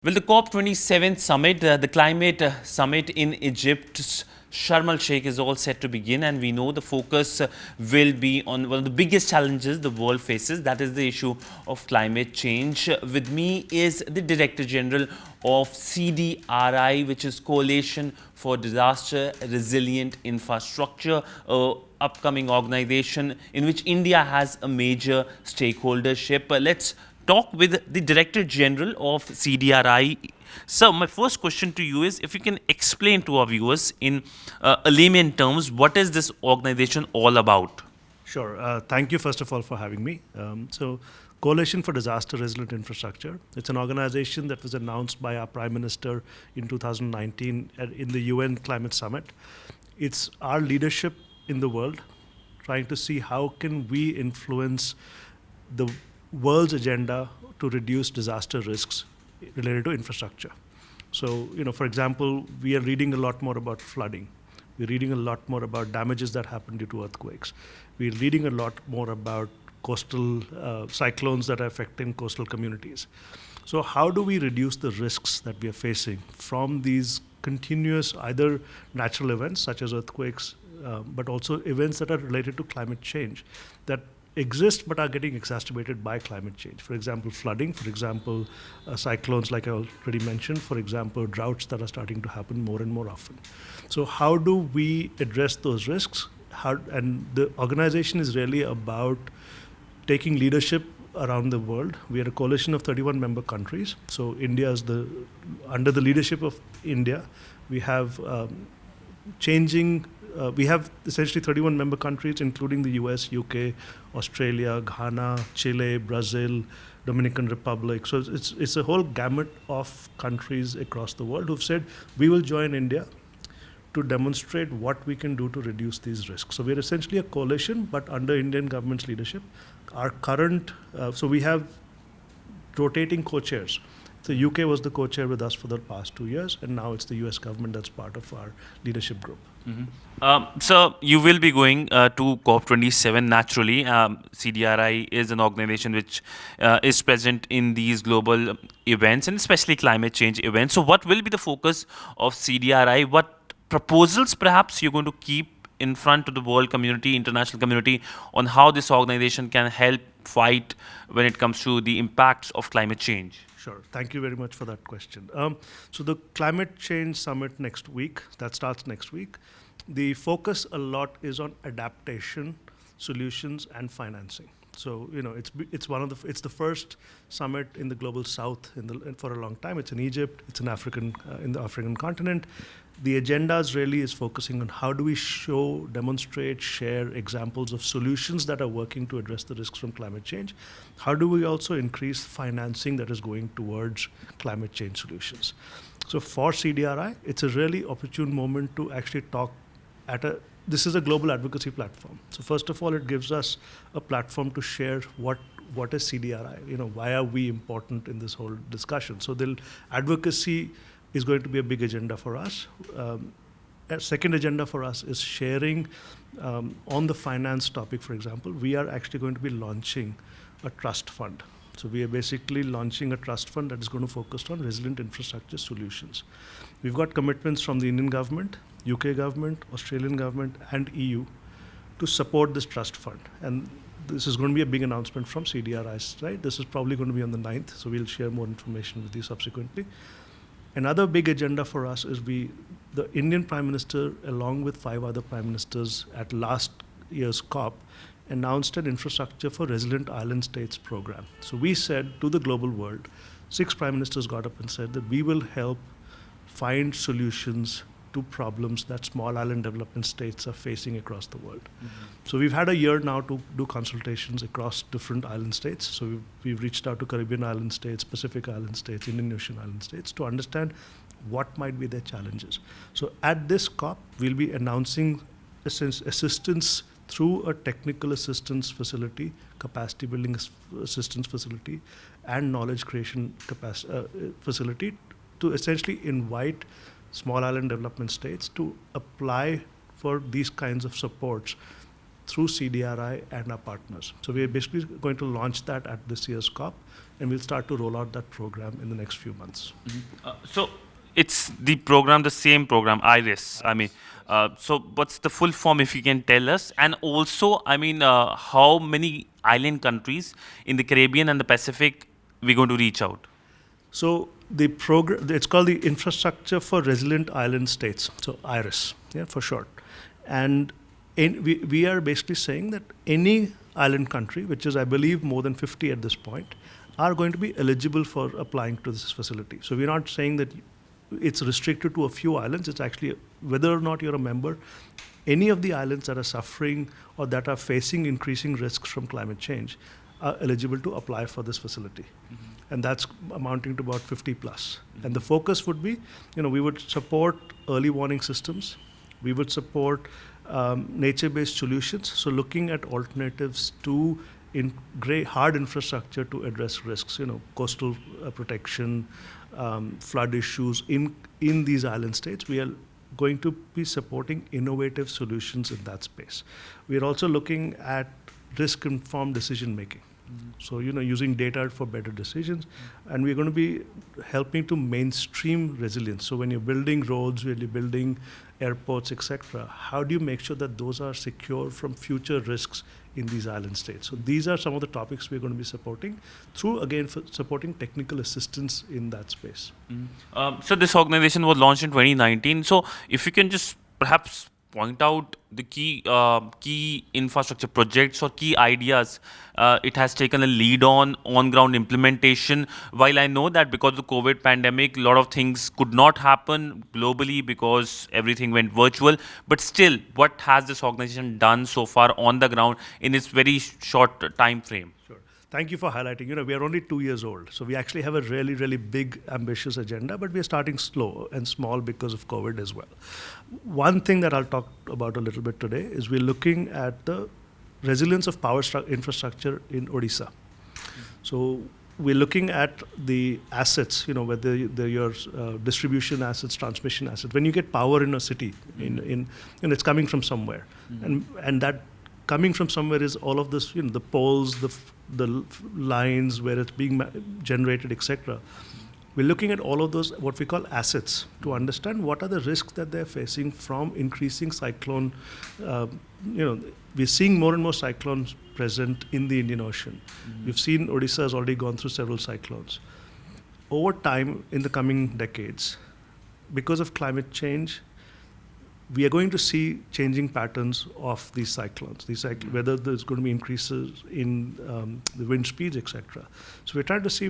Well, the COP27 summit, the climate summit in Egypt's Sharm el Sheikh is all set to begin, and we know the focus will be on one of the biggest challenges the world faces, that is the issue of climate change. With me is the Director General of CDRI, which is Coalition for Disaster Resilient Infrastructure, upcoming organization in which India has a major stakeholdership. Let's talk with the Director General of CDRI. So, my first question to you is if you can explain to our viewers in layman terms, what is this organization all about? Sure. Thank you, first of all, for having me. Coalition for Disaster Resilient Infrastructure. It's an organization that was announced by our Prime Minister in 2019 in the UN Climate Summit. It's our leadership in the world, trying to see how can we influence the world's agenda to reduce disaster risks related to infrastructure. So, for example, we are reading a lot more about flooding. We're reading a lot more about damages that happen due to earthquakes. We're reading a lot more about coastal cyclones that are affecting coastal communities. So how do we reduce the risks that we are facing from these continuous either natural events such as earthquakes, but also events that are related to climate change that exist but are getting exacerbated by climate change. For example, flooding, for example, cyclones like I already mentioned, for example, droughts that are starting to happen more and more often. So how do we address those risks? And the organization is really about taking leadership around the world. We are a coalition of 31 member countries. So India is under the leadership of India, we have we have essentially 31 member countries, including the US, UK, Australia, Ghana, Chile, Brazil, Dominican Republic. So it's a whole gamut of countries across the world who've said, we will join India to demonstrate what we can do to reduce these risks. So we're essentially a coalition, but under Indian government's leadership. Our current, so we have rotating co-chairs. The UK was the co-chair with us for the past 2 years, and now it's the US government that's part of our leadership group. Mm-hmm. So you will be going to COP27 naturally. CDRI is an organization which is present in these global events and especially climate change events. So what will be the focus of CDRI? What proposals perhaps you're going to keep in front of the world community, international community, on how this organization can help fight when it comes to the impacts of climate change? Sure. Thank you very much for that question. So the Climate Change Summit next week, that starts next week, the focus a lot is on adaptation, solutions, and financing. So it's the first summit in the global south for a long time. It's in Egypt. It's in the African continent. The agenda really is focusing on how do we show, demonstrate, share examples of solutions that are working to address the risks from climate change. How do we also increase financing that is going towards climate change solutions? So for CDRI, it's a really opportune moment to actually talk this is a global advocacy platform. So first of all, it gives us a platform to share what is CDRI, why are we important in this whole discussion. So the advocacy is going to be a big agenda for us. A second agenda for us is sharing on the finance topic, for example. We are actually going to be launching a trust fund. So we are basically launching a trust fund that is going to focus on resilient infrastructure solutions. We've got commitments from the Indian government, UK government, Australian government, and EU to support this trust fund. And this is going to be a big announcement from CDRI, right? This is probably going to be on the 9th, so we'll share more information with you subsequently. Another big agenda for us is the Indian Prime Minister, along with 5 other Prime Ministers at last year's COP, announced an Infrastructure for Resilient Island States program. So we said to the global world, 6 Prime Ministers got up and said that we will help find solutions to problems that small island development states are facing across the world. Mm-hmm. So we've had a year now to do consultations across different island states. So we've reached out to Caribbean island states, Pacific island states, Indian Ocean island states to understand what might be their challenges. So at this COP, we'll be announcing assistance through a technical assistance facility, capacity building assistance facility, and knowledge creation facility to essentially invite small island development states to apply for these kinds of supports through CDRI and our partners. So we are basically going to launch that at this year's COP and we'll start to roll out that program in the next few months. So it's the program, the same program, IRIS. I mean, so what's the full form, if you can tell us? And also, I mean, how many island countries in the Caribbean and the Pacific we're going to reach out? So the program, it's called the Infrastructure for Resilient Island States, so IRIS, yeah, for short. And we are basically saying that any island country, which is, I believe, more than 50 at this point, are going to be eligible for applying to this facility. So we're not saying that it's restricted to a few islands. It's actually whether or not you're a member, any of the islands that are suffering or that are facing increasing risks from climate change are eligible to apply for this facility. And that's amounting to about 50 plus. And the focus would be, we would support early warning systems. We would support nature-based solutions. So looking at alternatives to hard infrastructure to address risks, coastal protection, flood issues in these island states. We are going to be supporting innovative solutions in that space. We are also looking at risk-informed decision making. So, using data for better decisions. And we're going to be helping to mainstream resilience. So when you're building roads, when you're building airports, etc., how do you make sure that those are secure from future risks in these island states? So these are some of the topics we're going to be supporting through, again, supporting technical assistance in that space. So this organization was launched in 2019. So if you can just perhaps point out the key infrastructure projects or key ideas it has taken a lead on-ground implementation. While I know that because of the COVID pandemic, a lot of things could not happen globally because everything went virtual. But still, what has this organization done so far on the ground in its very short time frame? Sure. Thank you for highlighting. We are only 2 years old, so we actually have a really, really big, ambitious agenda, but we are starting slow and small because of COVID as well. One thing that I'll talk about a little bit today is we're looking at the resilience of power infrastructure in Odisha. So we're looking at the assets, whether they're your distribution assets, transmission assets. When you get power in a city, it's coming from somewhere, and that coming from somewhere is all of this, the poles, the lines where it's being generated, etc. We're looking at all of those, what we call assets, to understand what are the risks that they're facing from increasing cyclone. We're seeing more and more cyclones present in the Indian Ocean. We've seen Odisha has already gone through several cyclones. Over time, in the coming decades, because of climate change, we are going to see changing patterns of these cyclones, whether there's going to be increases in the wind speeds, etc. So we're trying to see,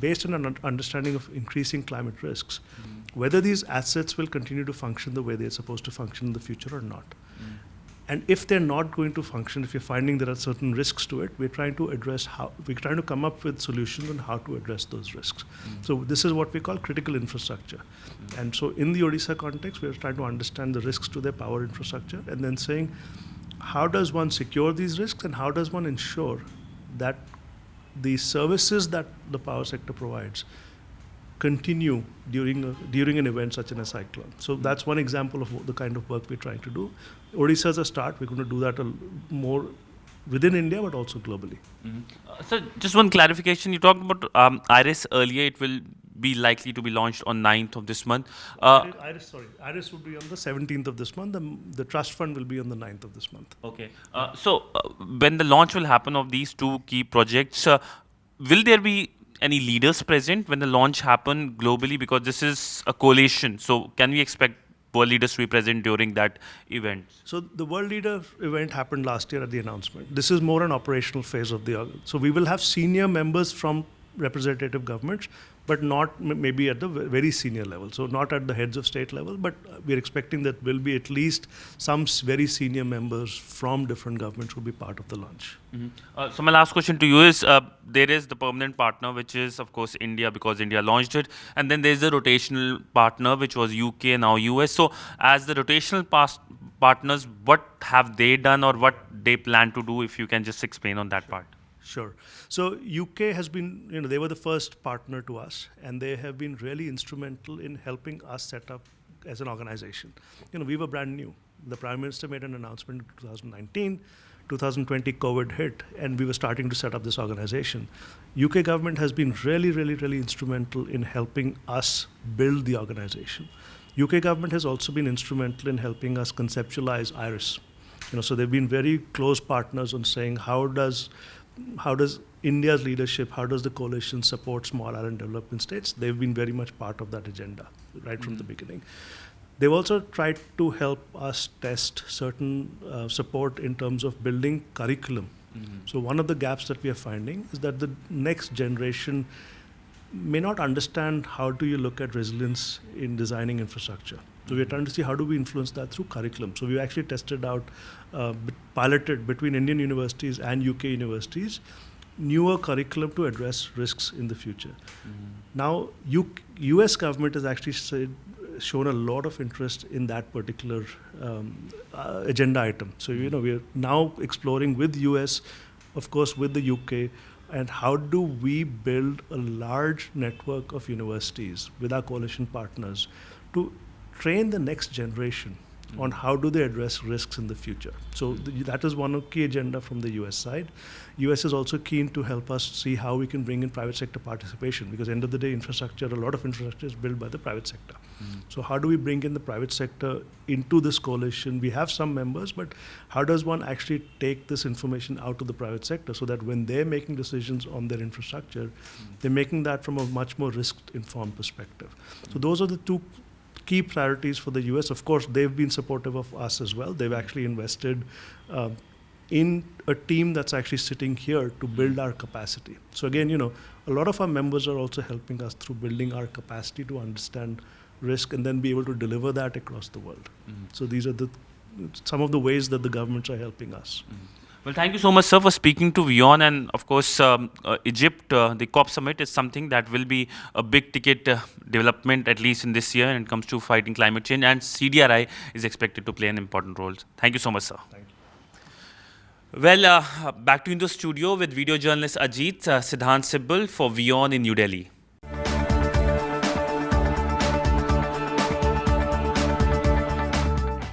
based on an understanding of increasing climate risks, whether these assets will continue to function the way they're supposed to function in the future or not. And if they're not going to function, if you're finding there are certain risks to it, we're trying to come up with solutions on how to address those risks. So this is what we call critical infrastructure. And so in the Odisha context, we're trying to understand the risks to their power infrastructure and then saying, how does one secure these risks and how does one ensure that the services that the power sector provides continue during an event such as a cyclone. So that's one example of the kind of work we're trying to do. Odisha is a start. We're going to do that more within India, but also globally. So just one clarification. You talked about IRIS earlier. It will be likely to be launched on 9th of this month. IRIS would be on the 17th of this month. The trust fund will be on the 9th of this month. Okay. So when the launch will happen of these two key projects, will there be any leaders present when the launch happen globally? Because this is a coalition. So can we expect world leaders to be present during that event? So the world leader event happened last year at the announcement. This is more an operational phase of the. So we will have senior members from representative governments, but not maybe at the very senior level. So not at the heads of state level, but we're expecting that will be at least some very senior members from different governments who will be part of the launch. So my last question to you is, there is the permanent partner, which is of course India, because India launched it. And then there's the rotational partner, which was UK, now US. So as the rotational partners, what have they done or what they plan to do, if you can just explain on that part? Sure. So UK has been, they were the first partner to us, and they have been really instrumental in helping us set up as an organization. We were brand new. The Prime Minister made an announcement in 2019 2020 COVID hit, and we were starting to set up this organization. UK government has been really, really, really instrumental in helping us build the organization. UK government has also been instrumental in helping us conceptualize IRIS. So they've been very close partners on saying how does India's leadership, how does the coalition support small island development states? They've been very much part of that agenda right from the beginning. They've also tried to help us test certain support in terms of building curriculum. So one of the gaps that we are finding is that the next generation may not understand how do you look at resilience in designing infrastructure. So we're trying to see how do we influence that through curriculum. So we actually tested out, piloted between Indian universities and UK universities, newer curriculum to address risks in the future. Now, US government has actually shown a lot of interest in that particular agenda item. So, we're now exploring with US, of course, with the UK, and how do we build a large network of universities with our coalition partners to train the next generation on how do they address risks in the future. So that is one key agenda from the US side. US is also keen to help us see how we can bring in private sector participation, because end of the day, a lot of infrastructure is built by the private sector. So how do we bring in the private sector into this coalition? We have some members, but how does one actually take this information out to the private sector so that when they're making decisions on their infrastructure, they're making that from a much more risk-informed perspective. So those are the two key priorities for the US. Of course, they've been supportive of us as well. They've actually invested in a team that's actually sitting here to build our capacity. So again, a lot of our members are also helping us through building our capacity to understand risk and then be able to deliver that across the world. So these are some of the ways that the governments are helping us. Well, thank you so much, sir, for speaking to WION. And of course, Egypt, the COP summit is something that will be a big ticket development, at least in this year, when it comes to fighting climate change. And CDRI is expected to play an important role. Thank you so much, sir. Thank you. Well, back to in the studio with video journalist Ajit, Sidhant Sibal for WION in New Delhi.